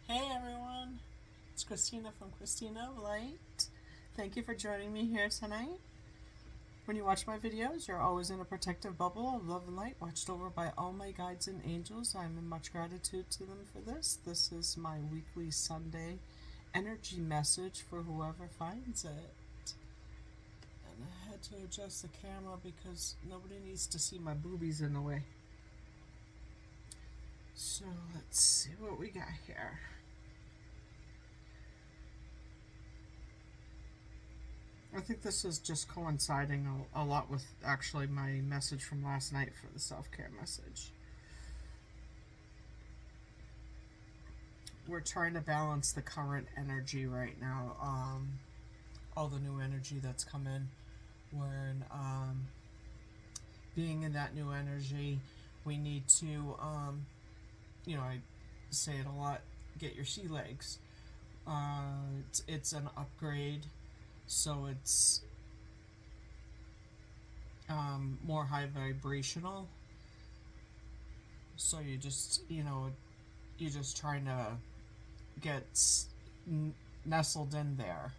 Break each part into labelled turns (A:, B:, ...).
A: Hey everyone, it's Christina from Christina of Light. Thank you for joining me here tonight. When you watch my videos, you're always in a protective bubble of love and light, watched over by all my guides and angels. I'm in much gratitude to them for this. This is my weekly Sunday energy message for whoever finds it. And I had to adjust the camera because nobody needs to see my boobies in the way. So let's see what we got here. I think this is just coinciding a lot with actually my message from last night for the self-care message. We're trying to balance the current energy right now. All the new energy that's come in. We're being in that new energy. We need to, I say it a lot, get your sea legs. It's an upgrade. So it's more high vibrational. So you're just trying to get nestled in there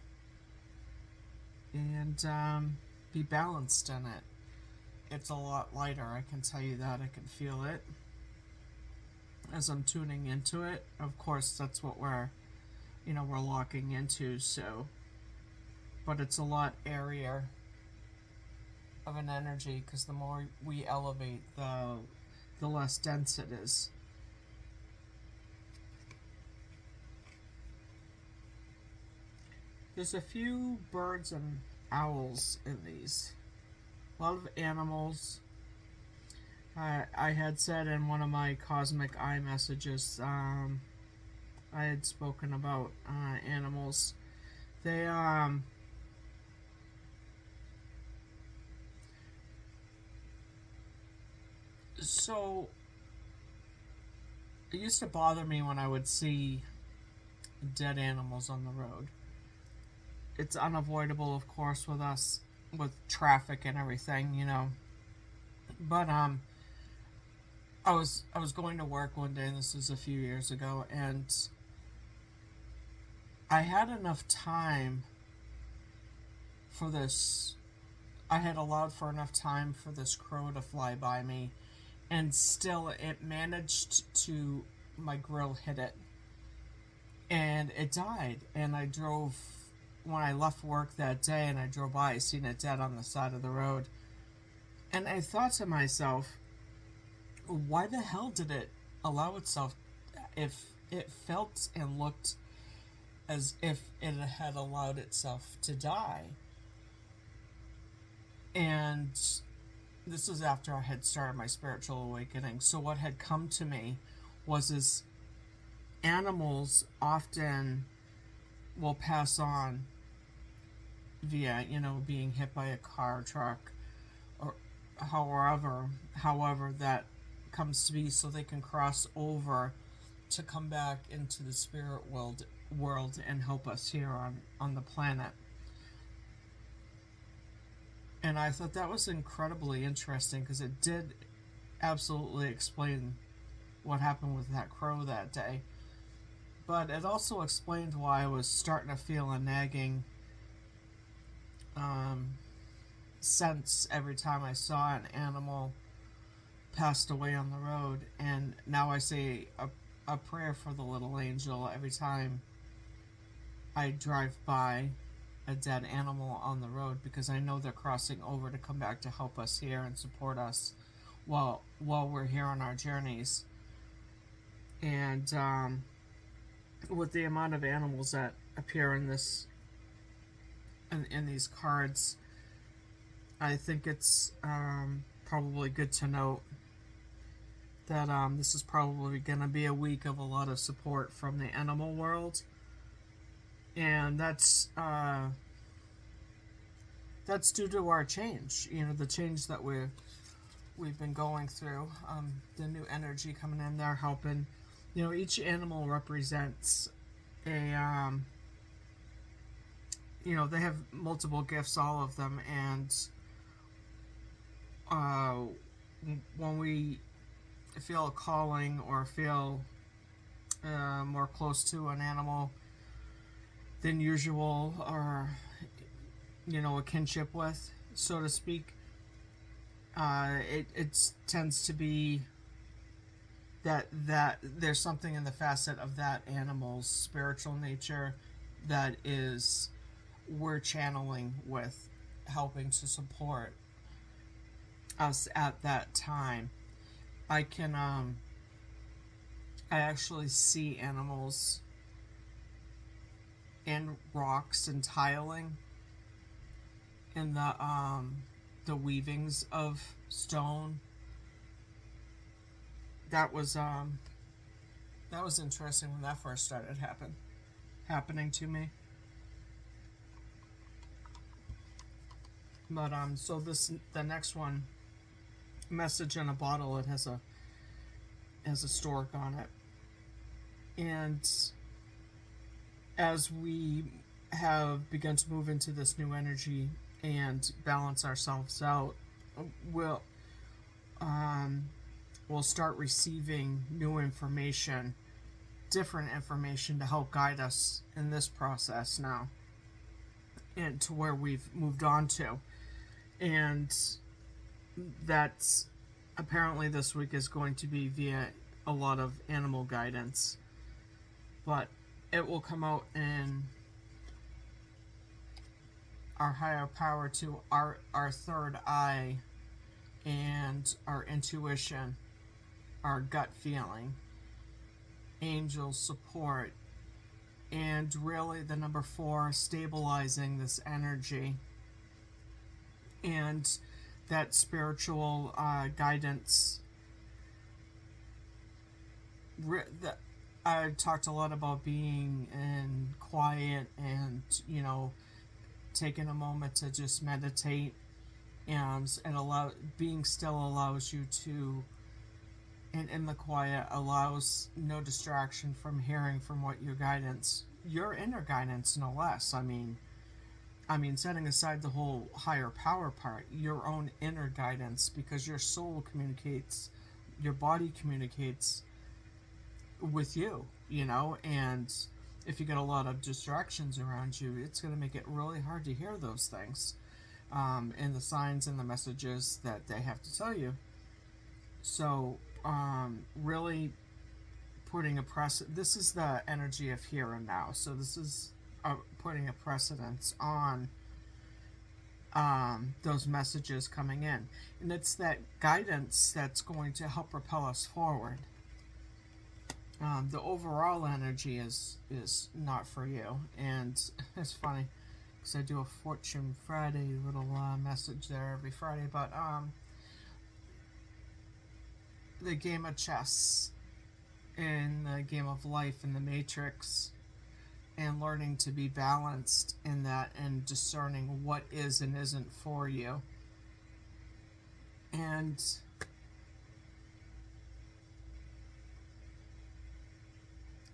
A: and be balanced in it. It's a lot lighter, I can tell you that. I can feel it as I'm tuning into it. Of course, that's what we're locking into. So, but it's a lot airier of an energy because the more we elevate, the less dense it is. There's a few birds and owls in these. A lot of animals. I had said in one of my cosmic eye messages, I had spoken about animals. They so it used to bother me when I would see dead animals on the road. It's unavoidable, of course, with us, with traffic and everything. But I was going to work one day, and this was a few years ago, and I had enough time for this. I had allowed for enough time for this crow to fly by me, and still it managed to, my grill hit it, and it died. And I drove, when I left work that day and I drove by, I seen it dead on the side of the road. And I thought to myself, why the hell did it allow itself, if it felt and looked as if it had allowed itself to die? And this was after I had started my spiritual awakening. So what had come to me was animals often will pass on via, being hit by a car, truck, or however that comes to be, so they can cross over to come back into the spirit world and help us here on the planet. And I thought that was incredibly interesting because it did absolutely explain what happened with that crow that day. But it also explained why I was starting to feel a nagging sense every time I saw an animal passed away on the road. And now I say a prayer for the little angel every time I drive by a dead animal on the road, because I know they're crossing over to come back to help us here and support us while we're here on our journeys. And with the amount of animals that appear in these cards, I think it's probably good to note that this is probably going to be a week of a lot of support from the animal world. And that's due to our change, the change that we've been going through, the new energy coming in there helping. Each animal represents a they have multiple gifts, all of them, and when we feel a calling or feel more close to an animal than usual, or a kinship with, so to speak. It tends to be that there's something in the facet of that animal's spiritual nature that is we're channeling with, helping to support us at that time. I can I actually see animals in rocks and tiling in the weavings of stone. That was interesting when that first started happening to me. But so the next one, message in a bottle. It has a stork on it, and as we have begun to move into this new energy and balance ourselves out, we'll start receiving new information, different information to help guide us in this process now, and to where we've moved on to. And that's apparently this week is going to be via a lot of animal guidance, but it will come out in our higher power, to our third eye, and our intuition, our gut feeling, angel support, and really the number 4, stabilizing this energy, and that spiritual guidance. I talked a lot about being in quiet and taking a moment to just meditate, and being still allows you to, and in the quiet allows no distraction from hearing from what your inner guidance, no less. I mean, setting aside the whole higher power part, your own inner guidance, because your soul communicates, your body communicates with you, and if you get a lot of distractions around you, it's going to make it really hard to hear those things, and the signs and the messages that they have to tell you. So, really putting this is the energy of here and now, so this is putting a precedence on those messages coming in, and it's that guidance that's going to help propel us forward. The overall energy is not for you, and it's funny because I do a Fortune Friday little message there every Friday, but the game of chess and the game of life in the Matrix, and learning to be balanced in that, and discerning what is and isn't for you, and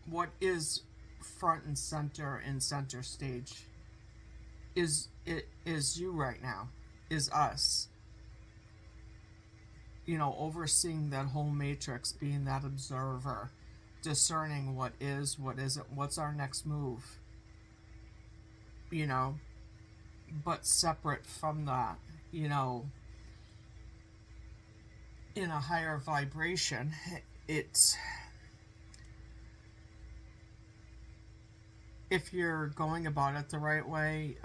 A: what is front and center stage is you right now, is us, overseeing that whole matrix, being that observer, discerning what is, what isn't, what's our next move, but separate from that, in a higher vibration. It's, if you're going about it the right way,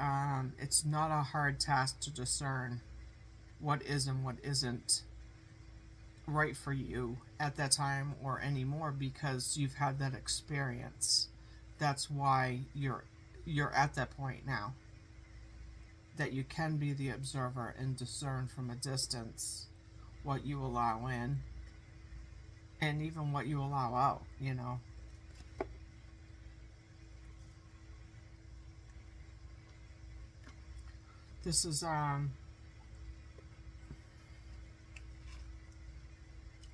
A: it's not a hard task to discern what is and what isn't right for you at that time or anymore, because you've had that experience. That's why you're at that point now, that you can be the observer and discern from a distance what you allow in, and even what you allow out, This is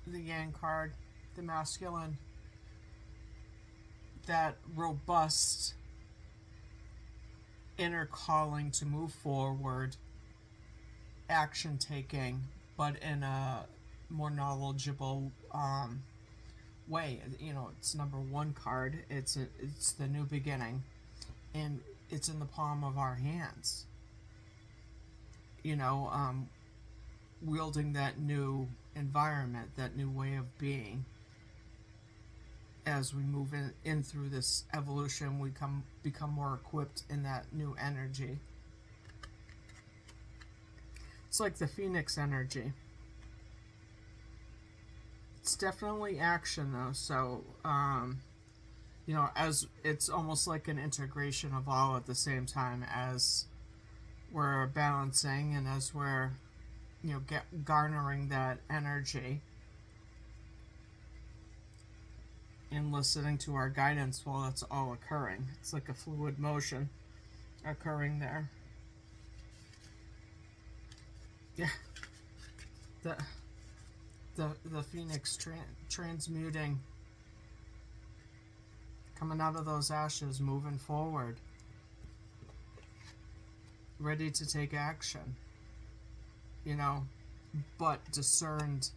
A: the Yang card, the masculine, that robust inner calling to move forward, action taking, but in a more knowledgeable way. You know, it's number one card. It's the new beginning, and it's in the palm of our hands. You know, wielding that new environment, that new way of being. As we move in through this evolution, we become more equipped in that new energy. It's like the Phoenix energy. It's definitely action though, so you know, as it's almost like an integration of all at the same time as we're balancing and as we're, you know, garnering that energy and listening to our guidance while it's all occurring. It's like a fluid motion occurring there. Yeah, the the phoenix transmuting, coming out of those ashes, moving forward, ready to take action. You know, but discerned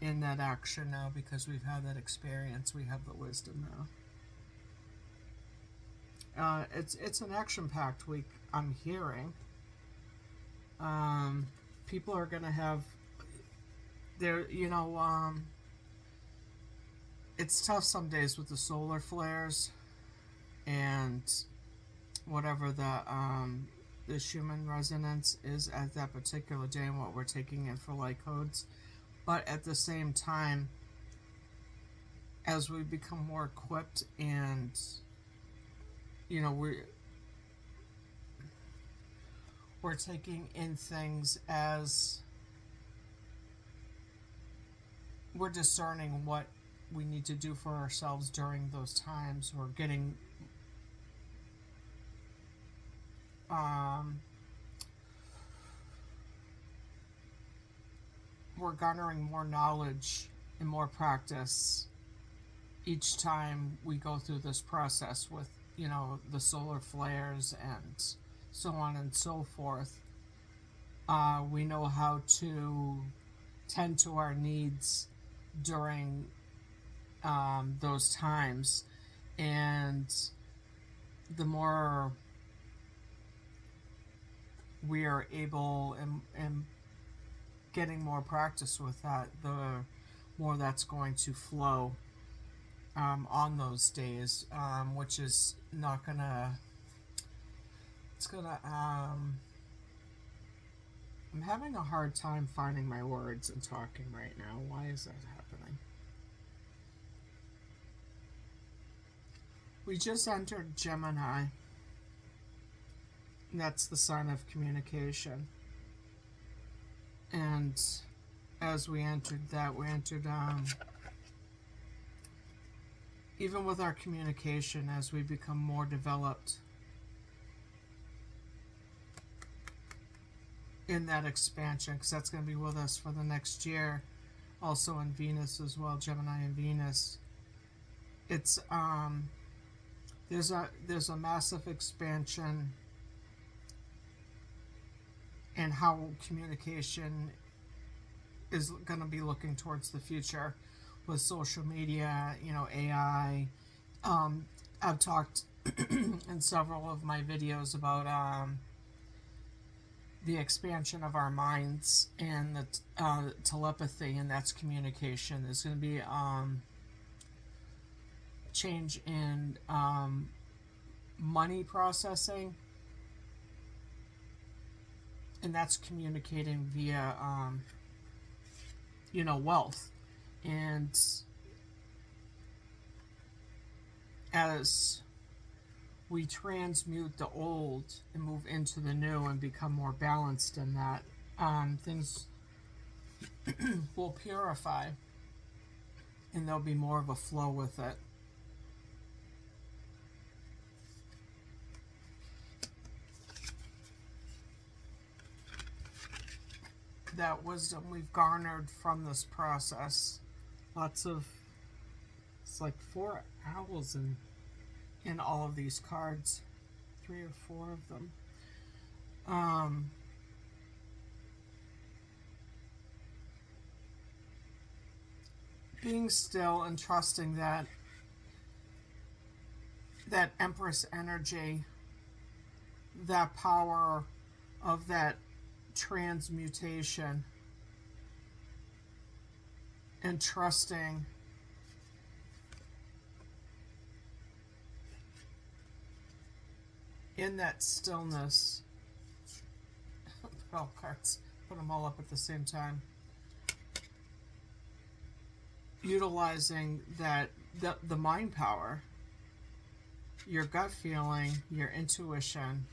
A: in that action now because we've had that experience. We have the wisdom now. It's an action-packed week. I'm hearing. People are gonna have their, you know, it's tough some days with the solar flares and whatever the Schumann resonance is at that particular day and what we're taking in for light codes. But at the same time, as we become more equipped and, you know, we're taking in things as we're discerning what we need to do for ourselves during those times. We're getting we're garnering more knowledge and more practice each time we go through this process with, you know, the solar flares and so on and so forth. We know how to tend to our needs during those times, and the more we are able and getting more practice with that, the more that's going to flow on those days, which is not gonna. It's gonna. I'm having a hard time finding my words and talking right now. Why is that happening? We just entered Gemini. That's the sign of communication. And as we entered that, we entered, even with our communication, as we become more developed in that expansion, because that's going to be with us for the next year, also in Venus as well, Gemini and Venus. It's there's a massive expansion in how communication is going to be looking towards the future with social media, you know, AI. I've talked in several of my videos about the expansion of our minds and the telepathy, and that's communication. There's going to be change in money processing, and that's communicating via you know, wealth. And as we transmute the old and move into the new and become more balanced in that, things will purify and there'll be more of a flow with it. That wisdom we've garnered from this process. Lots of, it's like 4 owls in all of these cards, 3 or 4 of them. being still and trusting that Empress energy, that power of that transmutation, and trusting in that stillness. Put all cards, put them all up at the same time. Utilizing that the mind power, your gut feeling, your intuition,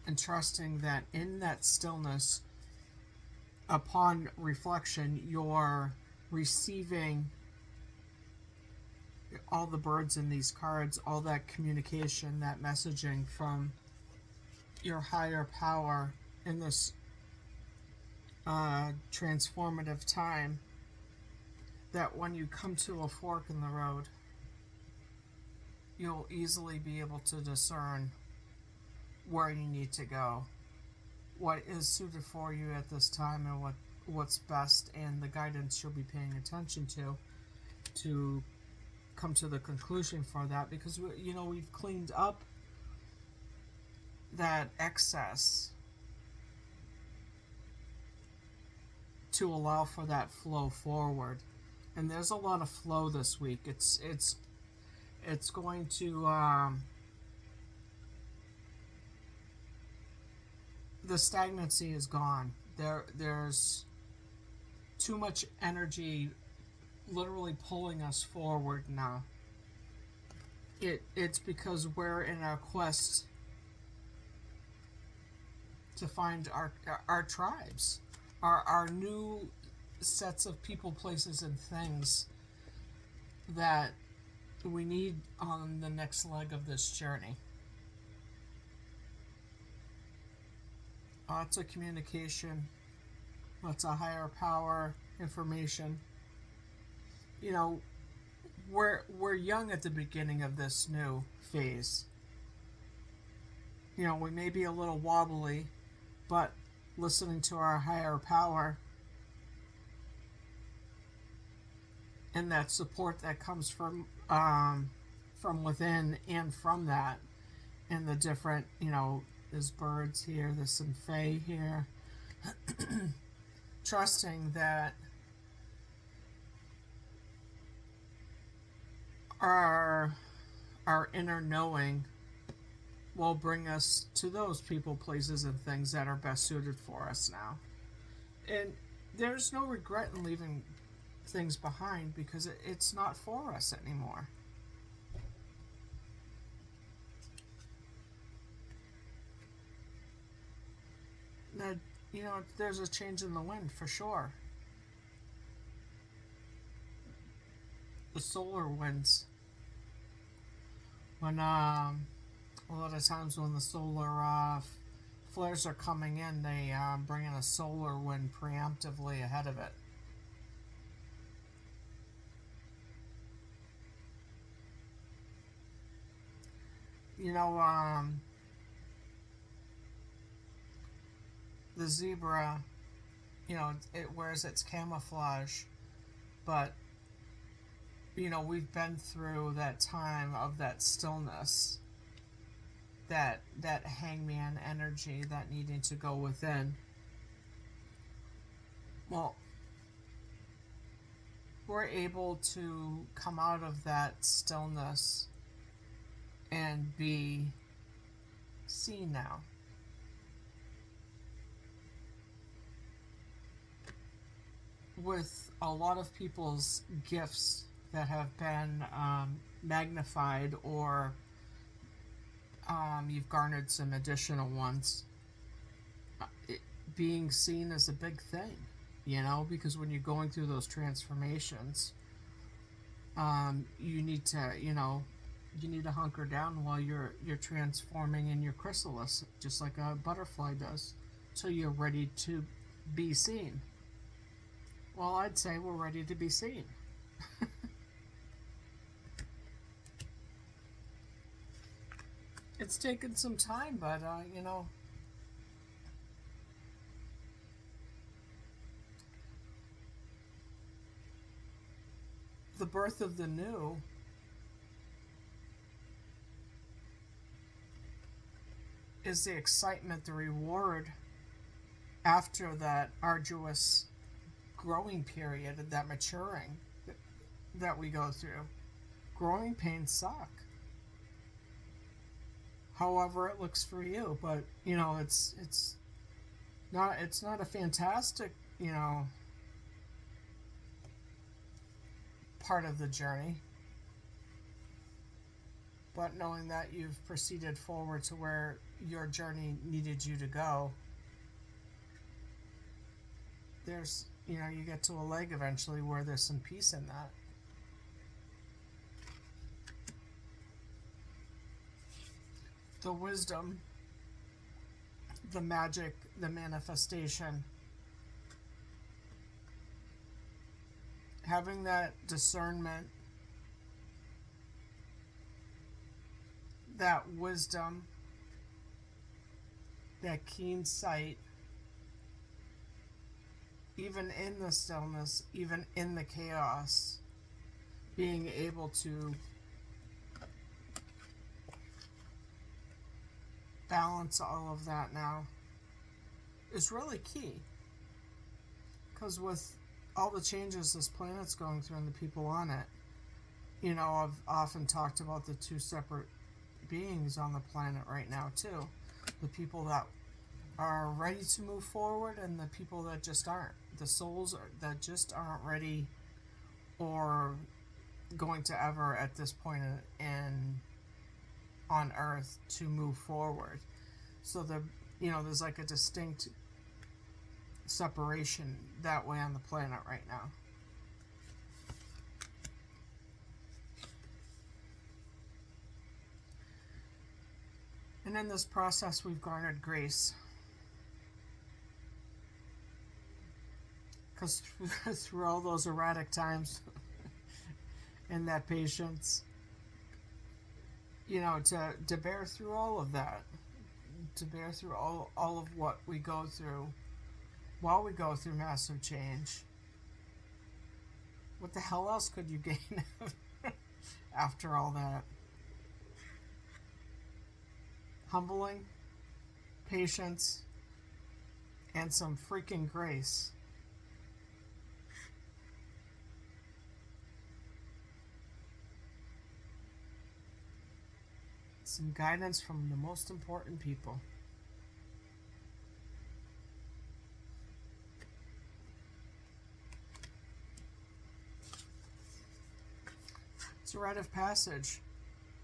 A: and trusting that in that stillness, upon reflection, you're receiving all the birds in these cards, all that communication, that messaging from your higher power in this transformative time, that when you come to a fork in the road, you'll easily be able to discern where you need to go, what is suited for you at this time, and what's best, and the guidance you'll be paying attention to come to the conclusion for that, because we've cleaned up that excess to allow for that flow forward. And there's a lot of flow this week. It's going to the stagnancy is gone. There's too much energy literally pulling us forward now. It's because we're in our quest to find our tribes, our new sets of people, places, and things that we need on the next leg of this journey. Lots of communication, lots of higher power information. We're young at the beginning of this new phase. We may be a little wobbly, but listening to our higher power and that support that comes from within and from that, and the different, there's birds here, there's some fae here, trusting that our inner knowing will bring us to those people, places, and things that are best suited for us now. And there's no regret in leaving things behind, because it's not for us anymore. Now, there's a change in the wind for sure. The solar winds. When a lot of times when the solar flares are coming in, they bring in a solar wind preemptively ahead of it. The zebra, it wears its camouflage, but we've been through that time of that stillness, that hangman energy, that needing to go within. Well, we're able to come out of that stillness and be seen now. With a lot of people's gifts that have been magnified, or you've garnered some additional ones, being seen is a big thing, because when you're going through those transformations, you need to hunker down while you're transforming in your chrysalis, just like a butterfly does, so you're ready to be seen. Well, I'd say we're ready to be seen. It's taken some time, but birth of the new is the excitement, the reward after that arduous growing period, that maturing that we go through. Growing pains suck. However it looks for you, but it's not a fantastic, part of the journey. But knowing that you've proceeded forward to where your journey needed you to go, there's, you get to a leg eventually where there's some peace in that. The wisdom, the magic, the manifestation, having that discernment, that wisdom, that keen sight, even in the stillness, even in the chaos, being able to balance all of that now is really key. Because with all the changes this planet's going through and the people on it, I've often talked about the two separate beings on the planet right now too. The people that are ready to move forward and the people that just aren't. The souls that just aren't ready or going to ever at this point in on Earth to move forward. So there's like a distinct separation that way on the planet right now. And in this process, we've garnered grace. Because through all those erratic times and that patience, to bear through all of that, to bear through all of what we go through while we go through massive change. What the hell else could you gain after all that? Humbling, patience, and some freaking grace. Some guidance from the most important people. It's a rite of passage,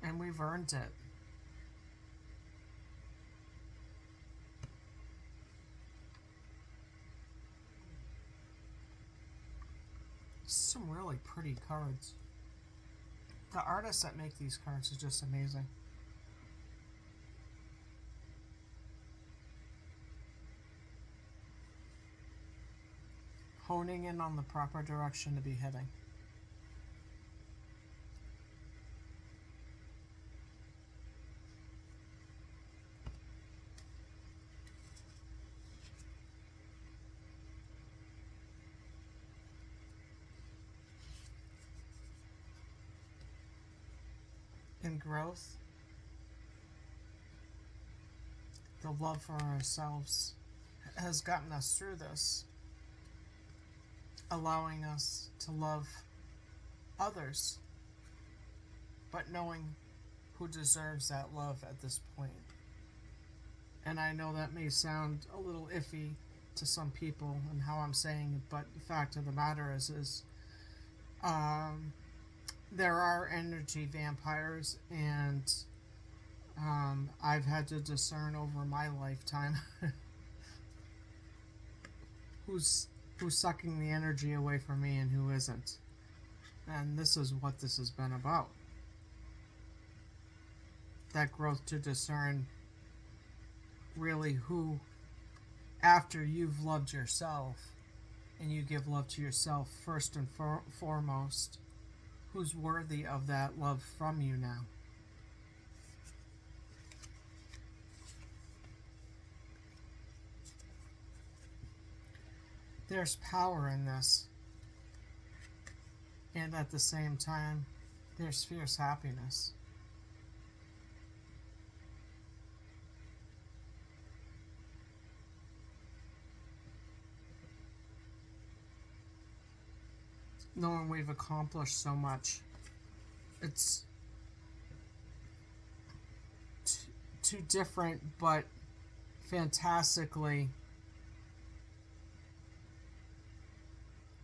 A: and we've earned it. Some really pretty cards. The artists that make these cards is just amazing. Honing in on the proper direction to be heading. In growth, the love for ourselves has gotten us through this, allowing us to love others, but knowing who deserves that love at this point. And I know that may sound a little iffy to some people and how I'm saying it, but the fact of the matter is there are energy vampires, and I've had to discern over my lifetime who's sucking the energy away from me and who isn't. And this is what this has been about. That growth to discern really who, after you've loved yourself, and you give love to yourself first and foremost, who's worthy of that love from you now. There's power in this. And at the same time, there's fierce happiness. Knowing we've accomplished so much. It's two different but fantastically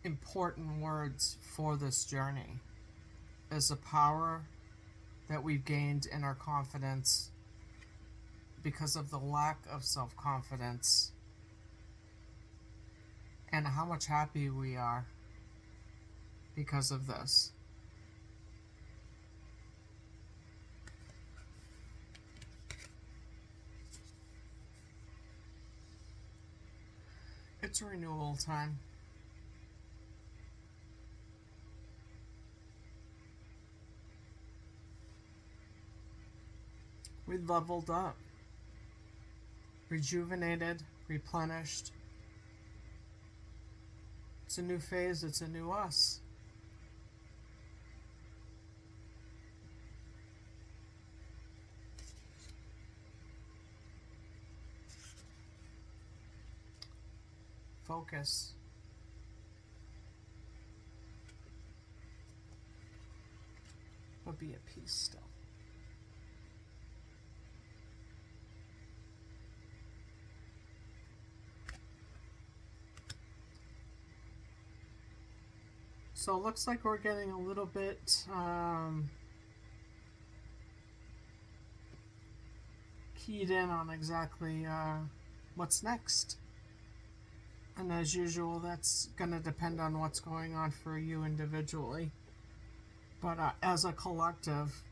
A: important words for this journey is the power that we've gained in our confidence because of the lack of self-confidence, and how much happy we are because of this. It's renewal time. We leveled up, rejuvenated, replenished. It's a new phase, it's a new us. Focus. But be at peace still. So it looks like we're getting a little bit keyed in on exactly what's next. And as usual, that's going to depend on what's going on for you individually. But as a collective,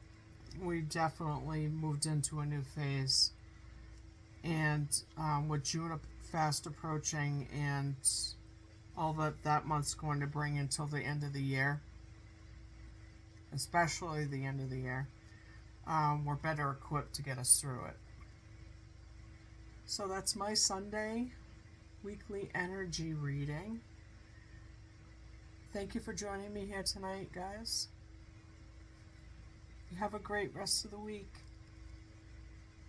A: we definitely moved into a new phase. And with June fast approaching and all that month's going to bring until the end of the year, especially the end of the year, we're better equipped to get us through it. So that's my Sunday weekly energy reading. Thank you for joining me here tonight, guys. You have a great rest of the week.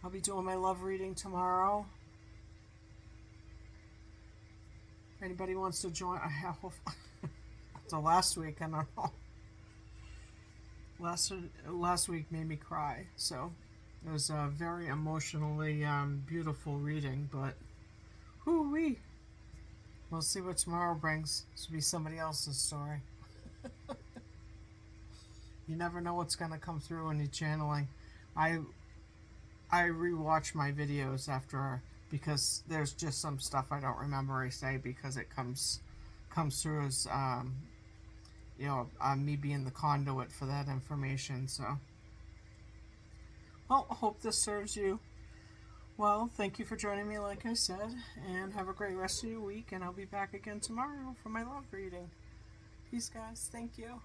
A: I'll be doing my love reading tomorrow. If anybody wants to join, I have the last week, I don't know. Last week made me cry, so it was a very emotionally beautiful reading, but whoo-wee. We'll see what tomorrow brings. This will be somebody else's story. You never know what's going to come through when you're channeling. I rewatch my videos after, because there's just some stuff I don't remember I say because it comes through as me being the conduit for that information. So, well, I hope this serves you well. Thank you for joining me, like I said, and have a great rest of your week. And I'll be back again tomorrow for my love reading. Peace, guys. Thank you.